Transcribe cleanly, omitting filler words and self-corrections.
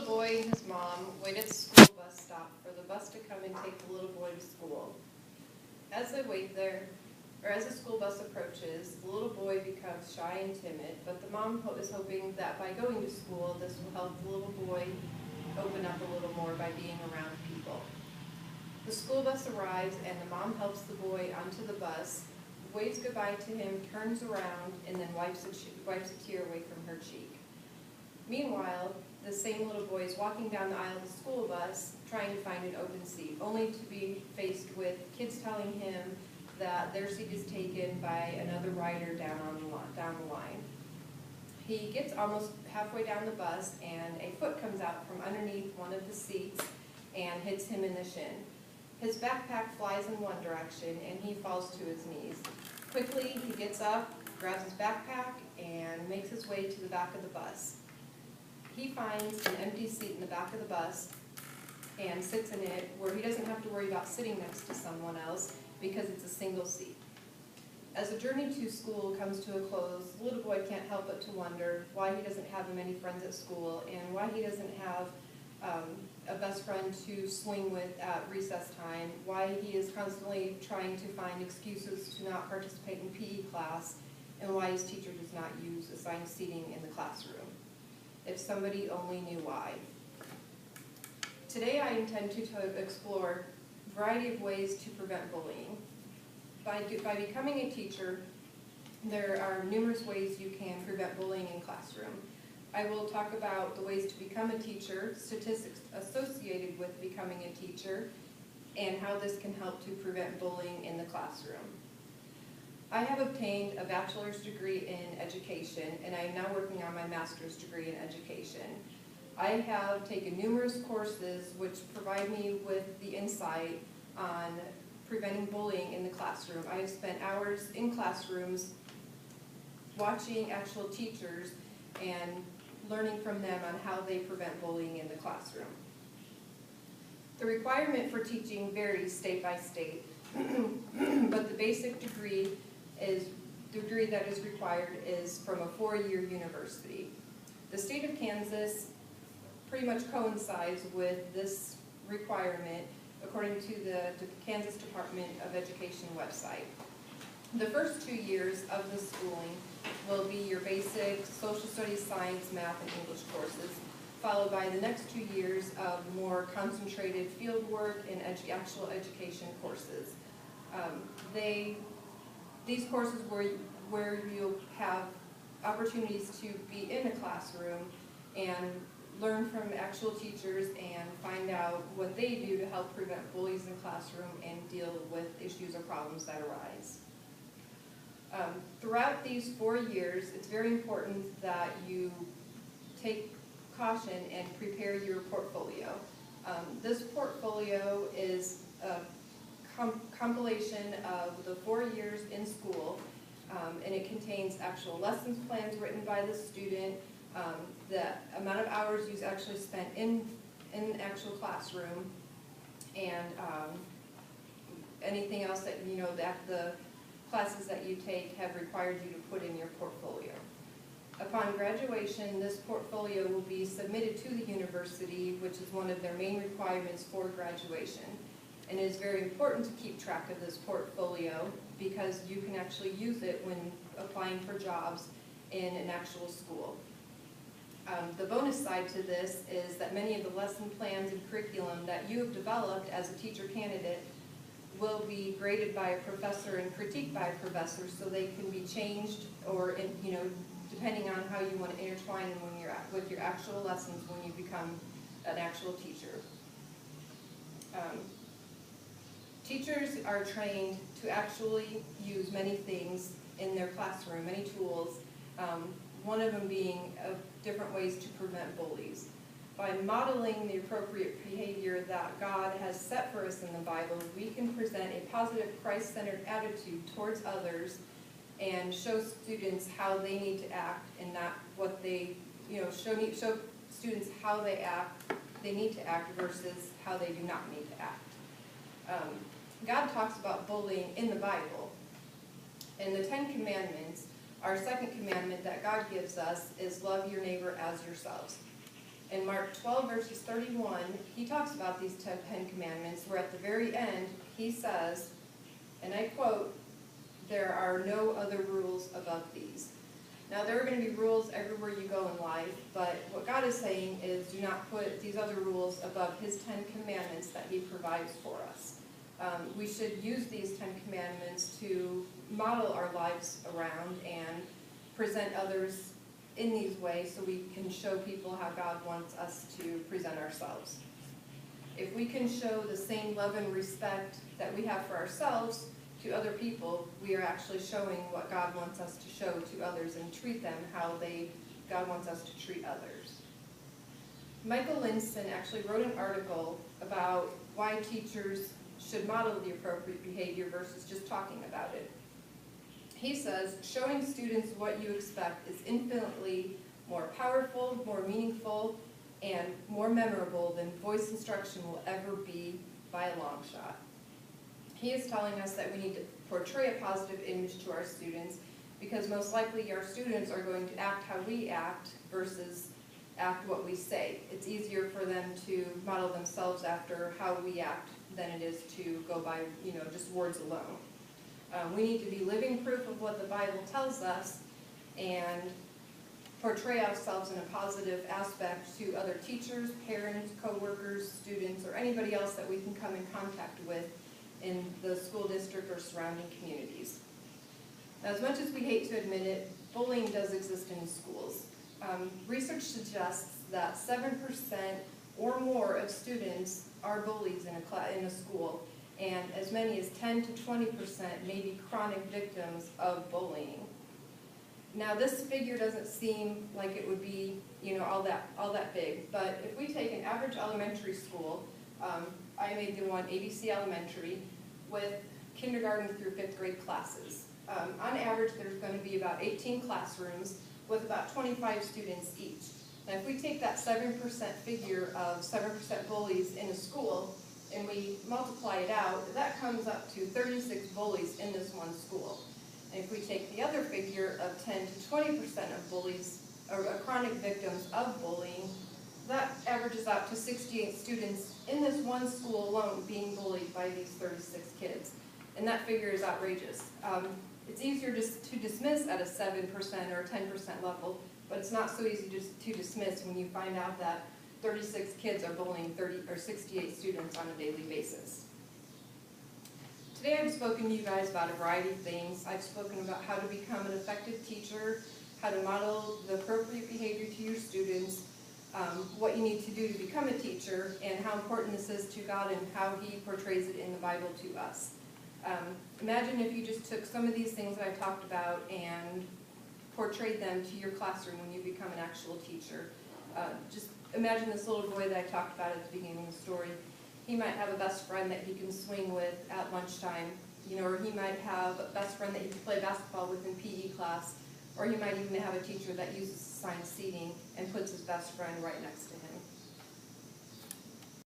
boy and his mom wait at the school bus stop for the bus to come and take the little boy to school. As they wait there, or as the school bus approaches, the little boy becomes shy and timid, but the mom is hoping that by going to school, this will help the little boy open up a little more by being around people. The school bus arrives and the mom helps the boy onto the bus, waves goodbye to him, turns around, and then wipes a tear away from her cheek. Meanwhile, the same little boy is walking down the aisle of the school bus trying to find an open seat, only to be faced with kids telling him that their seat is taken by another rider down the line. He gets almost halfway down the bus and a foot comes out from underneath one of the seats and hits him in the shin. His backpack flies in one direction and he falls to his knees. Quickly, he gets up, grabs his backpack, and makes his way to the back of the bus. He finds an empty seat in the back of the bus and sits in it where he doesn't have to worry about sitting next to someone else because it's a single seat. As the journey to school comes to a close, the little boy can't help but to wonder why he doesn't have many friends at school and why he doesn't have a best friend to swing with at recess time, why he is constantly trying to find excuses to not participate in PE class, and why his teacher does not use assigned seating in the classroom. If somebody only knew why. Today I intend to explore a variety of ways to prevent bullying. By becoming a teacher, there are numerous ways you can prevent bullying in classroom. I will talk about the ways to become a teacher, statistics associated with becoming a teacher, and how this can help to prevent bullying in the classroom. I have obtained a bachelor's degree in education, and I am now working on my master's degree in education. I have taken numerous courses which provide me with the insight on preventing bullying in the classroom. I have spent hours in classrooms watching actual teachers and learning from them on how they prevent bullying in the classroom. The requirement for teaching varies state by state, but the basic degree that is required is from a 4-year university. The state of Kansas pretty much coincides with this requirement according to the Kansas Department of Education website. The first 2 years of the schooling will be your basic social studies, science, math, and English courses, followed by the next 2 years of more concentrated field work and actual education courses. These courses where you'll have opportunities to be in a classroom and learn from actual teachers and find out what they do to help prevent bullies in the classroom and deal with issues or problems that arise. Throughout these 4 years, it's very important that you take caution and prepare your portfolio. This portfolio is a compilation of the 4 years in school, and it contains actual lessons plans written by the student, the amount of hours you actually spent in an actual classroom, and anything else that that the classes that you take have required you to put in your portfolio. Upon graduation, this portfolio will be submitted to the university, which is one of their main requirements for graduation. And it is very important to keep track of this portfolio because you can actually use it when applying for jobs in an actual school. The bonus side to this is that many of the lesson plans and curriculum that you have developed as a teacher candidate will be graded by a professor and critiqued by a professor, so they can be changed or, depending on how you want to intertwine them with your actual lessons when you become an actual teacher. Teachers are trained to actually use many things in their classroom, many tools, one of them being different ways to prevent bullies. By modeling the appropriate behavior that God has set for us in the Bible, we can present a positive Christ-centered attitude towards others and show students how they need to act and not what they, show students how they need to act versus how they do not need to act. God talks about bullying in the Bible. In the 10 Commandments, our second commandment that God gives us is love your neighbor as yourselves. In Mark 12, verses 31, he talks about these 10 commandments, where at the very end, he says, and I quote, "There are no other rules above these." Now, there are going to be rules everywhere you go in life, but what God is saying is do not put these other rules above his 10 commandments that he provides for us. We should use these 10 commandments to model our lives around and present others in these ways so we can show people how God wants us to present ourselves. If we can show the same love and respect that we have for ourselves to other people, we are actually showing what God wants us to show to others and treat them how God wants us to treat others. Michael Linson actually wrote an article about why teachers should model the appropriate behavior versus just talking about it. He says, showing students what you expect is infinitely more powerful, more meaningful, and more memorable than voice instruction will ever be by a long shot. He is telling us that we need to portray a positive image to our students because most likely our students are going to act how we act versus act what we say. It's easier for them to model themselves after how we act than it is to go by, just words alone. We need to be living proof of what the Bible tells us and portray ourselves in a positive aspect to other teachers, parents, co-workers, students, or anybody else that we can come in contact with in the school district or surrounding communities. Now, as much as we hate to admit it, bullying does exist in schools. Research suggests that 7% or more of students are bullies in a school, and as many as 10 to 20% may be chronic victims of bullying. Now, this figure doesn't seem like it would be, all that big, but if we take an average elementary school, I made the one ABC Elementary with kindergarten through 5th grade classes. On average, there's going to be about 18 classrooms with about 25 students each. Now, if we take that 7% figure of 7% bullies in a school and we multiply it out, that comes up to 36 bullies in this one school. And if we take the other figure of 10 to 20% of bullies, or chronic victims of bullying, that averages out to 68 students in this one school alone being bullied by these 36 kids. And that figure is outrageous. It's easier to dismiss at a 7% or a 10% level, but it's not so easy to dismiss when you find out that 36 kids are bullying 30 or 68 students on a daily basis. Today I've spoken to you guys about a variety of things. I've spoken about how to become an effective teacher, how to model the appropriate behavior to your students, what you need to do to become a teacher, and how important this is to God and how he portrays it in the Bible to us. Imagine if you just took some of these things that I talked about and portrayed them to your classroom when you become an actual teacher. Just imagine this little boy that I talked about at the beginning of the story. He might have a best friend that he can swing with at lunchtime, or he might have a best friend that he can play basketball with in PE class, or he might even have a teacher that uses assigned seating and puts his best friend right next to him.